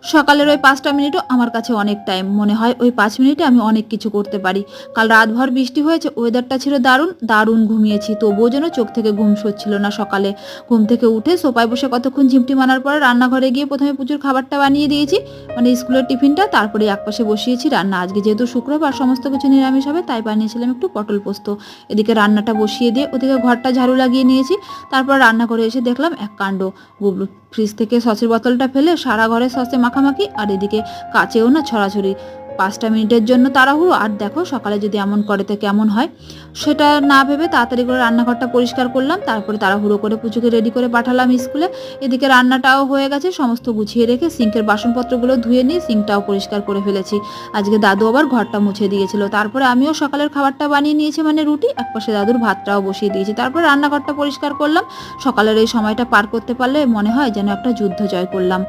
সকালের ওই 5টা মিনিটও আমার কাছে অনেক টাইম। মনে হয় ওই 5 মিনিটে আমি অনেক কিছু করতে পারি। কাল রাতভর বৃষ্টি হয়েছে, ওয়েদারটা ছিল দারুণ, দারুণ ঘুমিয়েছি। তবুও যেন চোখ থেকে ঘুম সরছিল না সকালে। ঘুম থেকে উঠে সোফায় বসে কতক্ষণ ঝিমটি মারার পরে রান্নাঘরে গিয়ে প্রথমে পুচুর খাবারটা বানিয়ে দিয়েছি, মানে স্কুলের টিফিনটা। তারপরে একপাশে বসিয়েছি রান্না। আজকে যেহেতু শুক্রবার সমস্ত কিছু নিরামিষ হবে, তাই বানিয়েছিলাম একটু পটল পোস্ত। এদিকে রান্নাটা বসিয়ে দিয়ে ওদিকে ঘরটা ঝাড়ু লাগিয়ে নিয়েছি। তারপর রান্নাঘরে এসে দেখলাম এক কাণ্ড। গুবলু ফ্রিজ থেকে সসের বোতলটা ফেলে সারা ঘরে সসে মাখামাখি, আর এদিকে কাচেও না ছড়াছড়ি। 5টা মিনিটের জন্য তাড়াহুড়ো, আর দেখো সকালে যদি এমন করে তো কেমন হয়। সেটা না ভেবে তাড়াতাড়ি করে রান্নাঘরটা পরিষ্কার করলাম। তারপরে তাড়াহুড়ো করে পুচুকে রেডি করে পাঠালাম স্কুলে। এদিকে রান্নাটাও হয়ে গেছে, সমস্ত গুছিয়ে রেখে সিঙ্কের বাসনপত্রগুলো ধুয়ে নিয়ে সিঙ্কটাও পরিষ্কার করে ফেলেছি। আজকে দাদু আবার ঘরটা মুছে দিয়েছিল। তারপরে আমিও সকালের খাবারটা বানিয়ে নিয়েছি, মানে রুটি। একপাশে দাদুর ভাতটাও বসিয়ে দিয়েছি। তারপর রান্নাঘরটা পরিষ্কার করলাম। সকালের এই সময়টা পার করতে পারলে মনে হয় যেন একটা যুদ্ধ জয় করলাম।